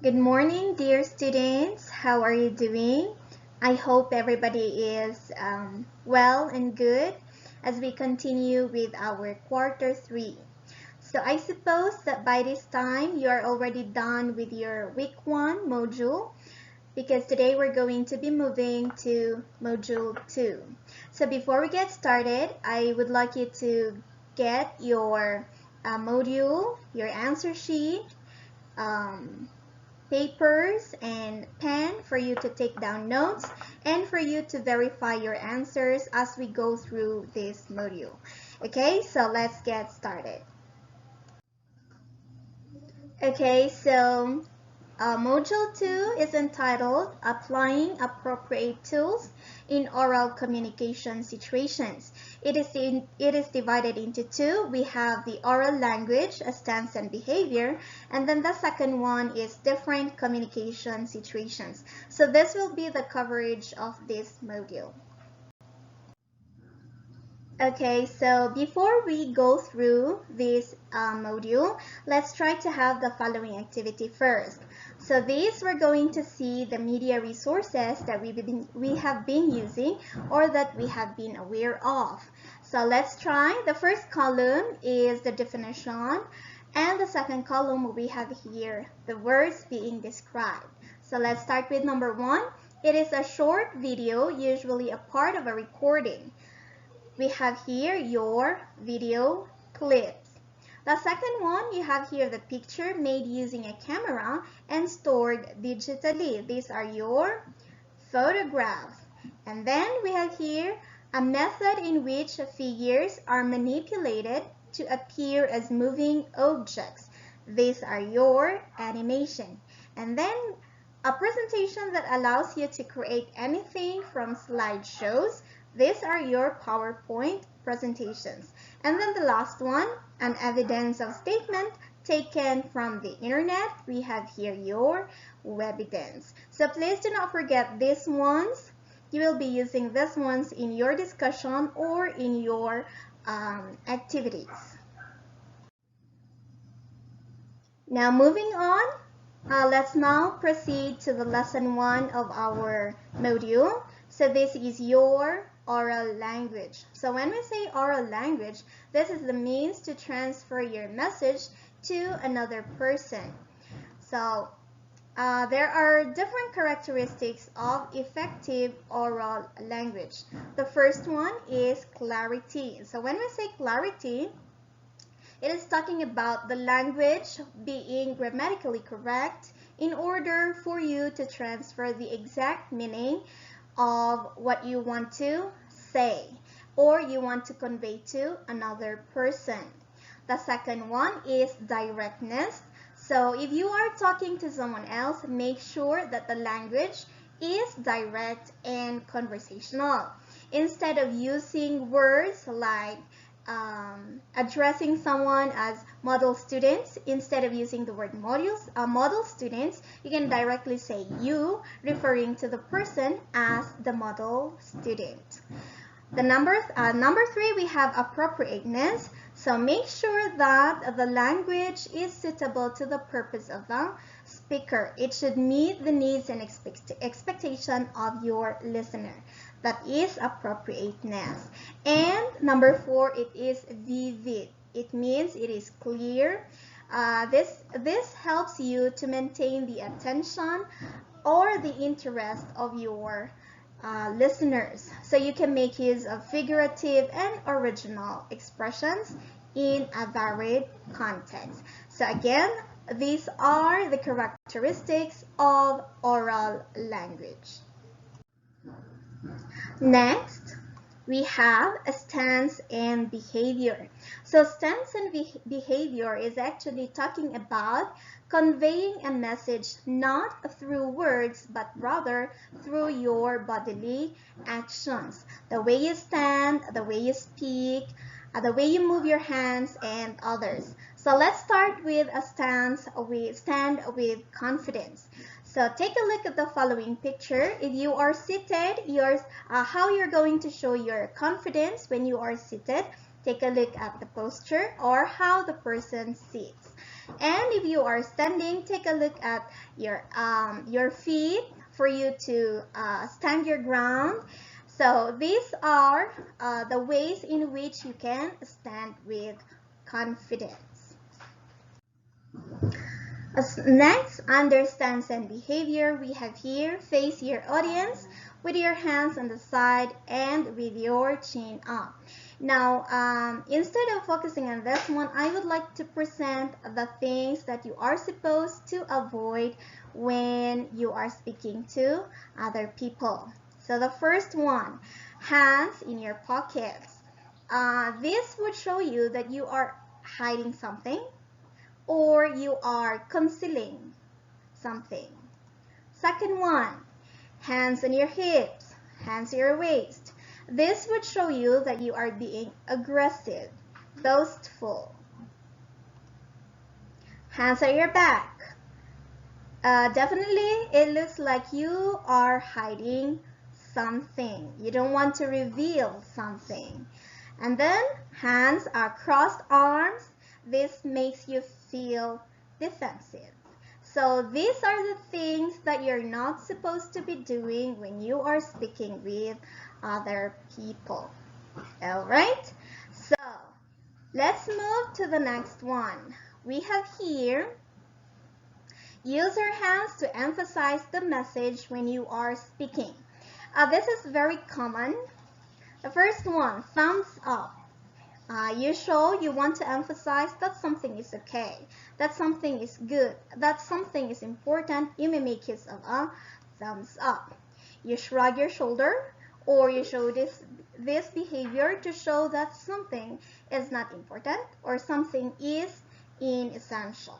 Good morning, dear students. How are you doing? I hope everybody is well and good as we continue with our quarter 3. So I suppose that by this time you are already done with your week 1 module because today we're going to be moving to module 2. So before we get started, I would like you to get your module, your answer sheet, um, papers and pen for you to take down notes and for you to verify your answers as we go through this module. Okay, so let's get started. Okay, so Module 2 is entitled Applying Appropriate Tools in Oral Communication Situations. It is divided into two. We have the oral language, stance and behavior, and then the second one is different communication situations. So this will be the coverage of this module. Okay, so before we go through this module, let's try to have the following activity first. So these we're going to see the media resources that we have been using or that we have been aware of. So let's try. The first column is the definition, and the second column we have here the words being described. So let's start with number 1. It is a short video, usually a part of a recording. We have here your video clips. The second one, you have here the picture made using a camera and stored digitally. These are your photographs. And then we have here a method in which figures are manipulated to appear as moving objects. These are your animation. And then a presentation that allows you to create anything from slideshows. These are your PowerPoint presentations. And then the last one, an evidence of statement taken from the internet. We have here your Webidence. So please do not forget these ones. You will be using these ones in your discussion or in your activities. Now moving on, let's now proceed to the lesson 1 of our module. So this is your oral language. So when we say oral language, this is the means to transfer your message to another person. So there are different characteristics of effective oral language. The first one is clarity. So when we say clarity, it is talking about the language being grammatically correct in order for you to transfer the exact meaning of what you want to say or you want to convey to another person. The second one is directness. So if you are talking to someone else, make sure that the language is direct and conversational. Instead of using words like addressing someone as model students, instead of using the word model students, you can directly say you, referring to the person as the model student. The number 3, we have appropriateness. So make sure that the language is suitable to the purpose of the speaker. It should meet the needs and expectation of your listener. That is appropriateness. And number 4, it is vivid. It means it is clear. This helps you to maintain the attention or the interest of your listeners. So you can make use of figurative and original expressions in a varied context. So again, these are the characteristics of oral language. Next, we have a stance and behavior. So stance and behavior is actually talking about conveying a message not through words but rather through your bodily actions. The way you stand, the way you speak, the way you move your hands and others. So let's start with a stance. We stand with confidence. So take a look at the following picture. If you are seated, how you're going to show your confidence when you are seated. Take a look at the posture or how the person sits. And if you are standing, take a look at your feet for you to stand your ground. So these are the ways in which you can stand with confidence. Next, understands and behavior. We have here, face your audience with your hands on the side and with your chin up. Now, instead of focusing on this one, I would like to present the things that you are supposed to avoid when you are speaking to other people. So the first one, hands in your pockets. This would show you that you are hiding something or you are concealing something. Second one, hands on your hips, hands on your waist. This would show you that you are being aggressive, boastful. Hands on your back. Definitely, it looks like you are hiding something. You don't want to reveal something. And then hands are crossed arms. This makes you feel defensive. So these are the things that you're not supposed to be doing when you are speaking with other people. All right? So let's move to the next one. We have here, use your hands to emphasize the message when you are speaking. This is very common. The first one, thumbs up. You show you want to emphasize that something is okay, that something is good, that something is important. You may make use of a thumbs up. You shrug your shoulder, or you show this behavior to show that something is not important or something is inessential.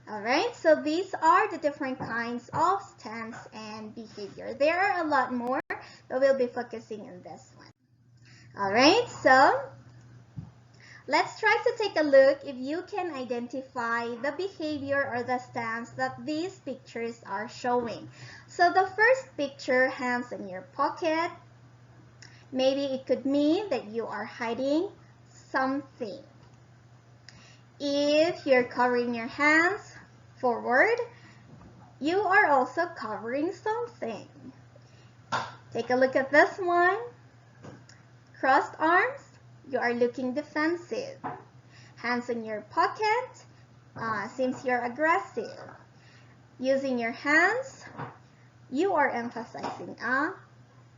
Alright, so these are the different kinds of stance and behavior. There are a lot more, but we'll be focusing on this one. Alright, so let's try to take a look if you can identify the behavior or the stance that these pictures are showing. So the first picture, hands in your pocket, maybe it could mean that you are hiding something. If you're covering your hands forward, you are also covering something. Take a look at this one. Crossed arms, you are looking defensive. Hands in your pocket, seems you're aggressive. Using your hands, you are emphasizing a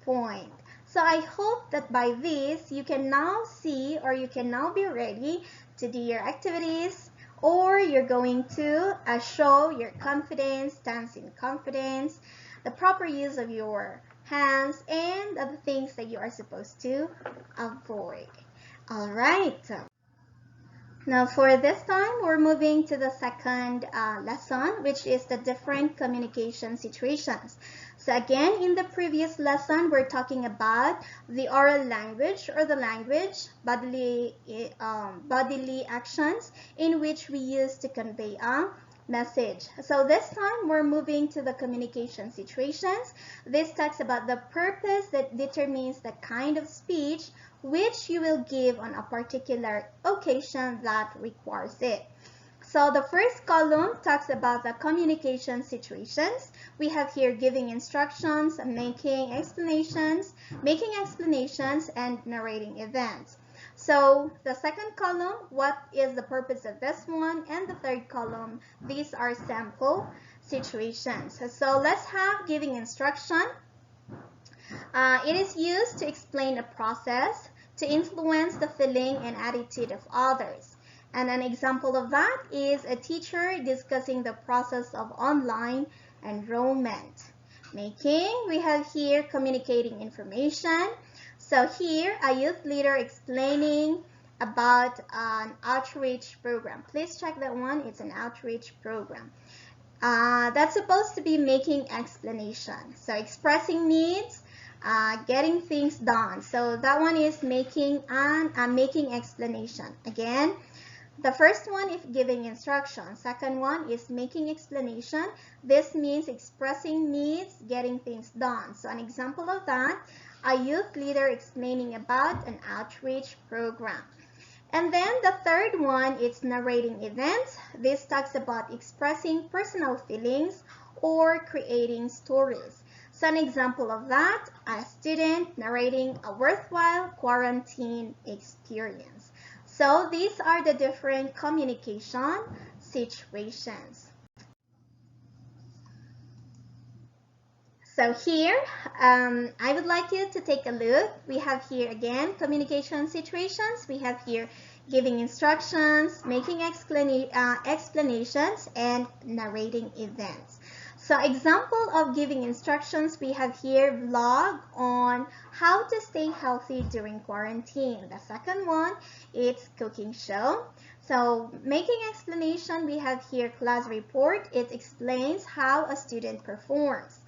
point. So I hope that by this, you can now see or you can now be ready to do your activities, or you're going to show your confidence, stance in confidence, the proper use of your hands, and other things that you are supposed to avoid. All right. Now for this time, we're moving to the second lesson, which is the different communication situations. So again, in the previous lesson, we're talking about the oral language or the language, bodily actions in which we use to convey a message. So this time, we're moving to the communication situations. This talks about the purpose that determines the kind of speech which you will give on a particular occasion that requires it. So the first column talks about the communication situations. We have here giving instructions, making explanations, and narrating events. So the second column, what is the purpose of this one? And the third column, these are sample situations. So let's have giving instruction. It is used to explain a process, to influence the feeling and attitude of others. And an example of that is a teacher discussing the process of online enrollment. Making, we have here communicating information. So here, a youth leader explaining about an outreach program. Please check that one, it's an outreach program. That's supposed to be making explanation. So expressing needs, getting things done. So that one is making explanation. Again, the first one is giving instruction. Second one is making explanation. This means expressing needs, getting things done. So an example of that, a youth leader explaining about an outreach program. And then the third one is narrating events. This talks about expressing personal feelings or creating stories. So an example of that, a student narrating a worthwhile quarantine experience. So these are the different communication situations. So here, I would like you to take a look. We have here again communication situations. We have here giving instructions, making explanations, and narrating events. So example of giving instructions, we have here vlog on how to stay healthy during quarantine. The second one, it's cooking show. So making explanation, we have here class report. It explains how a student performs.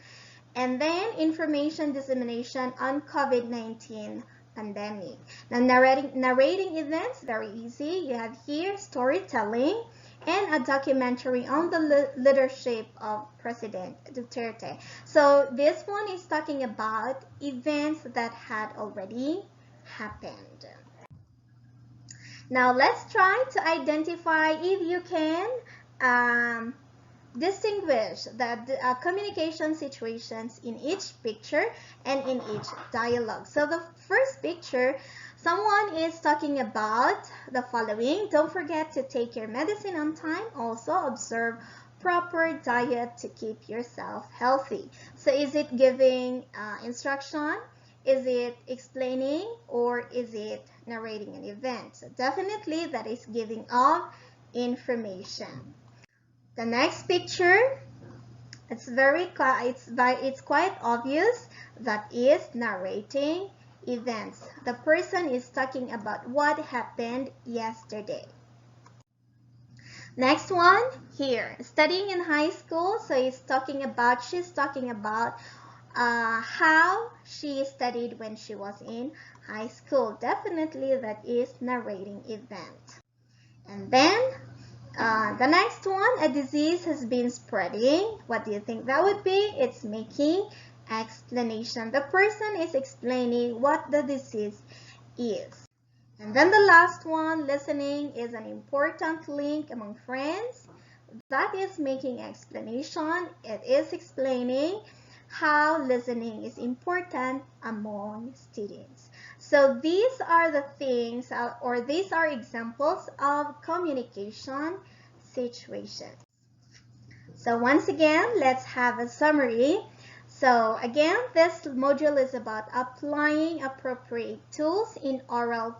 And then information dissemination on COVID-19 pandemic. Now narrating events, very easy. You have here storytelling and a documentary on the leadership of President Duterte. So this one is talking about events that had already happened. Now let's try to identify if you can distinguish the communication situations in each picture and in each dialogue. So the first picture, someone is talking about the following. Don't forget to take your medicine on time. Also observe proper diet to keep yourself healthy. So is it giving instruction? Is it explaining, or is it narrating an event? So definitely that is giving of information. The next picture, it's quite obvious that is narrating events. The person is talking about what happened yesterday. Next one here, studying in high school. So she's talking about how she studied when she was in high school. Definitely that is narrating event. And then the next one, a disease has been spreading. What do you think that would be? It's making explanation. The person is explaining what the disease is. And then the last one, listening is an important link among friends. That is making explanation. It is explaining how listening is important among students. So these are the things, or these are examples of communication situations. So once again, let's have a summary. So again, this module is about applying appropriate tools in oral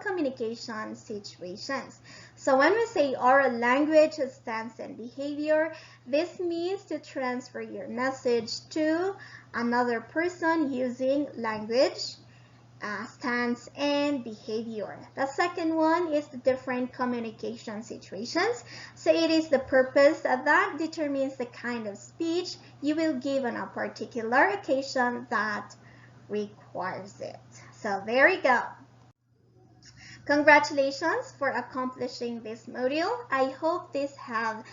communication situations. So when we say oral language, stance, and behavior, this means to transfer your message to another person using language, stance, and behavior. The second one is the different communication situations. So it is the purpose that determines the kind of speech you will give on a particular occasion that requires it. So there you go. Congratulations for accomplishing this module. I hope this has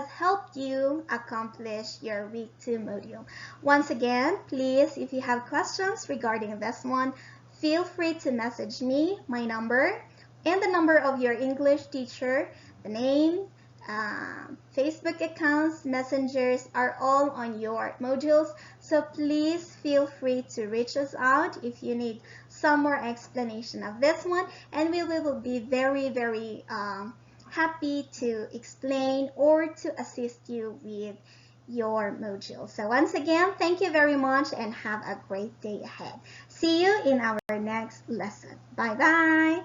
helped you accomplish your week 2 module. Once again, please, if you have questions regarding this one, feel free to message me, my number, and the number of your English teacher. The name, Facebook accounts, messengers are all on your modules. So please feel free to reach us out if you need some more explanation of this one, and we will be very, very happy to explain or to assist you with your module. So once again, thank you very much and have a great day ahead. See you in our next lesson. Bye-bye.